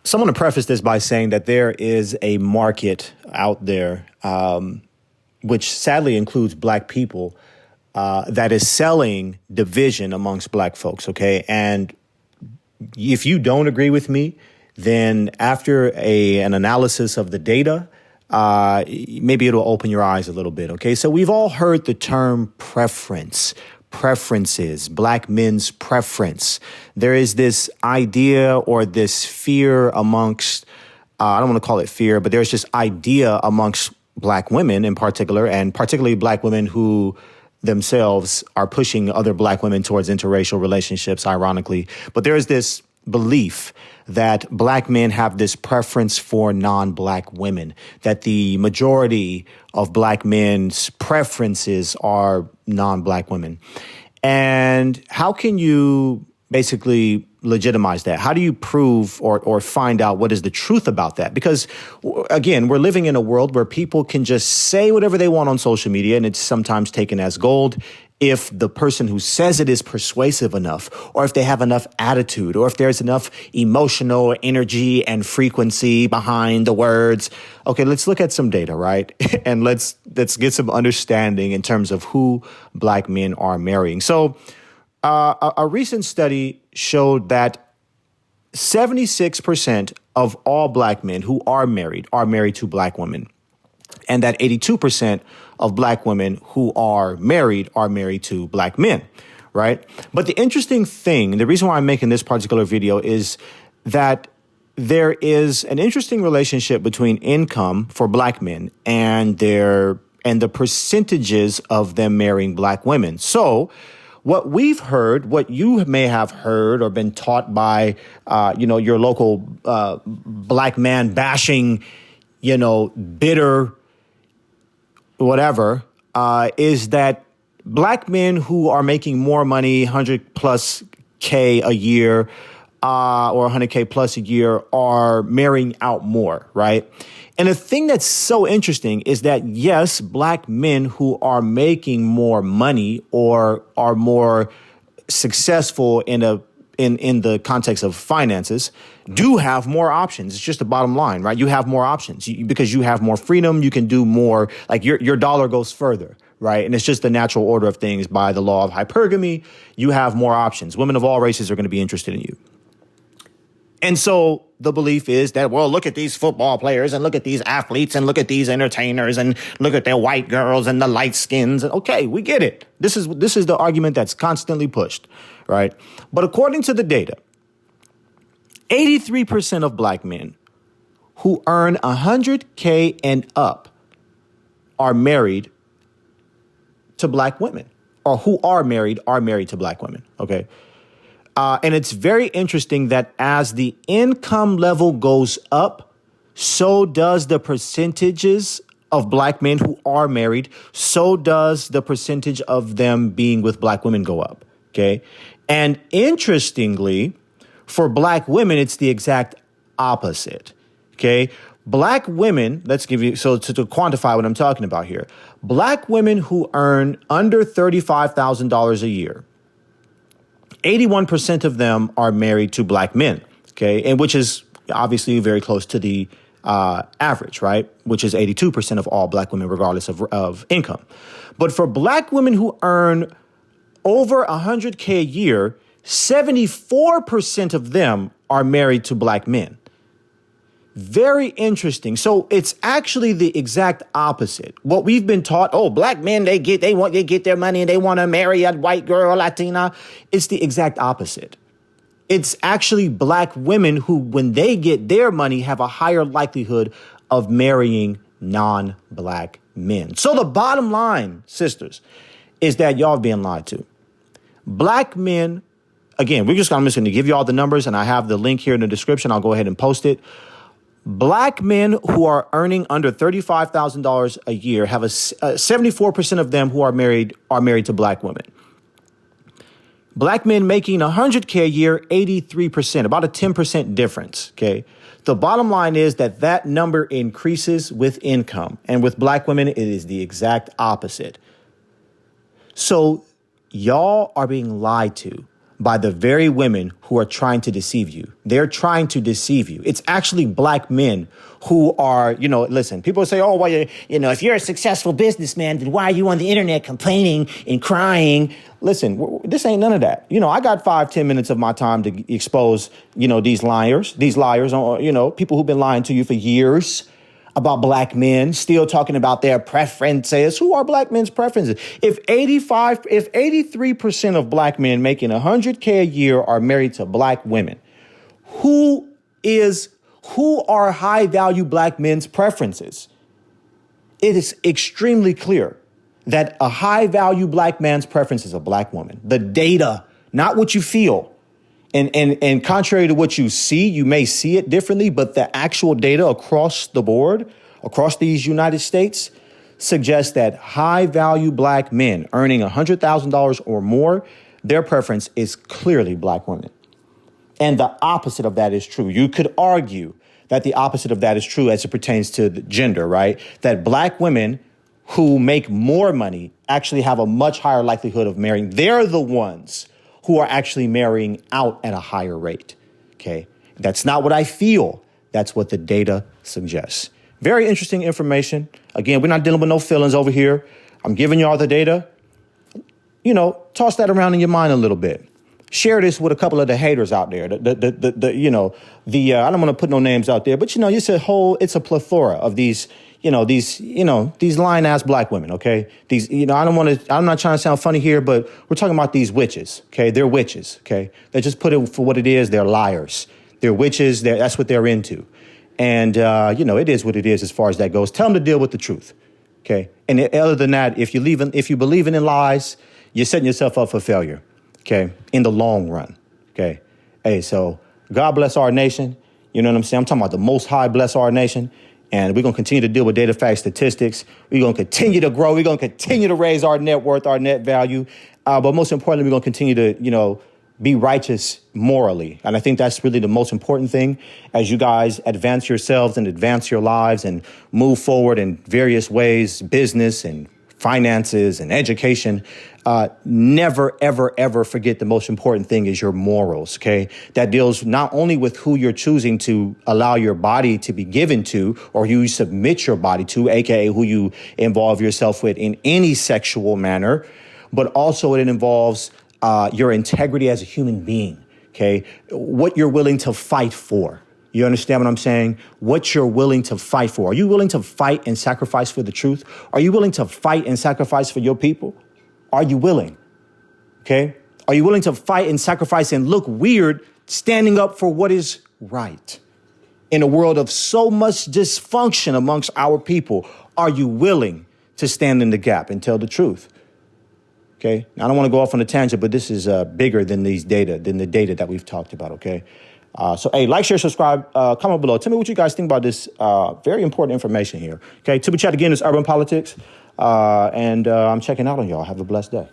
So I want to preface this by saying that there is a market out there, which sadly includes black people, that is selling division amongst black folks. OK, and if you don't agree with me, then after an analysis of the data, maybe it'll open your eyes a little bit. OK, so we've all heard the term preferences, black men's preference. There is this idea or this fear amongst, I don't want to call it fear, but there's this idea amongst black women in particular, and particularly black women who themselves are pushing other black women towards interracial relationships, ironically. But there is this belief that black men have this preference for non-black women, that the majority of black men's preferences are non-black women. And how can you basically legitimize that? How do you prove or find out what is the truth about that? Because, again, we're living in a world where people can just say whatever they want on social media, and it's sometimes taken as gold if the person who says it is persuasive enough, or if they have enough attitude, or if there's enough emotional energy and frequency behind the words. Okay, let's look at some data, right? And let's get some understanding in terms of who black men are marrying. So a recent study showed that 76% of all black men who are married to black women, and that 82% of black women who are married to black men, right? But the interesting thing, the reason why I'm making this particular video is that there is an interesting relationship between income for black men and the percentages of them marrying black women. So what we've heard, what you may have heard or been taught by, your local black man bashing, bitter whatever, is that black men who are making more money, 100 plus K a year, or 100K plus a year, are marrying out more, right? And the thing that's so interesting is that, yes, black men who are making more money or are more successful in the context of finances do have more options. It's just the bottom line, right? You have more options because you have more freedom. You can do more, like your dollar goes further, right? And it's just the natural order of things by the law of hypergamy. You have more options. Women of all races are going to be interested in you. And so the belief is that, well, look at these football players and look at these athletes and look at these entertainers and look at their white girls and the light skins. Okay, we get it. This is the argument that's constantly pushed, right? But according to the data, 83% of black men who earn 100K and up are married to black women, or who are married to black women, okay? And it's very interesting that as the income level goes up, so does the percentages of black men who are married. So does the percentage of them being with black women go up. OK, and interestingly, for black women, it's the exact opposite. OK, black women, let's give you to quantify what I'm talking about here. Black women who earn under $35,000 a year, 81% of them are married to black men, okay, and which is obviously very close to the average, right, which is 82% of all black women, regardless of income. But for black women who earn over 100K a year, 74% of them are married to black men. Very interesting. So it's actually the exact opposite. What we've been taught, black men, they get their money and they want to marry a white girl, Latina. It's the exact opposite. It's actually black women who, when they get their money, have a higher likelihood of marrying non-black men. So the bottom line, sisters, is that y'all being lied to. Black men, again, I'm just going to give you all the numbers, and I have the link here in the description. I'll go ahead and post it. Black men who are earning under $35,000 a year have 74% of them who are married to black women. Black men making 100K a year, 83%, about a 10% difference. Okay. The bottom line is that number increases with income, and with black women, it is the exact opposite. So y'all are being lied to by the very women who are trying to deceive you. They're trying to deceive you. It's actually black men who are, listen, people say, oh, well, if you're a successful businessman, then why are you on the internet complaining and crying? Listen, this ain't none of that. I got 5-10 minutes of my time to expose, these liars, people who've been lying to you for years about black men, still talking about their preferences. Who are black men's preferences? If 83% of black men making $100K a year are married to black women, who are high value black men's preferences? It is extremely clear that a high value black man's preference is a black woman. The data, not what you feel. And contrary to what you see, you may see it differently, but the actual data across the board, across these United States, suggests that high value black men earning $100,000 or more, their preference is clearly black women. And the opposite of that is true. You could argue that the opposite of that is true as it pertains to the gender, right? That black women who make more money actually have a much higher likelihood of marrying. They're the ones who are actually marrying out at a higher rate, okay? That's not what I feel. That's what the data suggests. Very interesting information. Again, we're not dealing with no feelings over here. I'm giving y'all the data. Toss that around in your mind a little bit. Share this with a couple of the haters out there. I don't want to put no names out there, but it's a plethora of these lying ass black women, okay? I'm not trying to sound funny here, but we're talking about these witches, okay? They're witches, okay? They just put it for what it is. They're liars. They're witches. That's what they're into. And, it is what it is as far as that goes. Tell them to deal with the truth, okay? And other than that, if you believe in lies, you're setting yourself up for failure, okay? In the long run, okay? Hey, so God bless our nation. You know what I'm saying? I'm talking about the Most High bless our nation. And we're going to continue to deal with data, facts, statistics. We're going to continue to grow. We're going to continue to raise our net worth, our net value. But most importantly, we're going to continue to, be righteous morally. And I think that's really the most important thing as you guys advance yourselves and advance your lives and move forward in various ways, business and finances and education. Never, ever, ever forget the most important thing is your morals, okay? That deals not only with who you're choosing to allow your body to be given to or who you submit your body to, aka who you involve yourself with in any sexual manner, but also it involves your integrity as a human being, okay? What you're willing to fight for. You understand what I'm saying? What you're willing to fight for. Are you willing to fight and sacrifice for the truth? Are you willing to fight and sacrifice for your people? Are you willing? Okay? Are you willing to fight and sacrifice and look weird standing up for what is right? In a world of so much dysfunction amongst our people, are you willing to stand in the gap and tell the truth? Okay? Now, I don't want to go off on a tangent, but this is bigger than the data that we've talked about, okay? So, hey, like, share, subscribe, comment below. Tell me what you guys think about this very important information here. Okay, to be chat again is Urban Politics. And I'm checking out on y'all. Have a blessed day.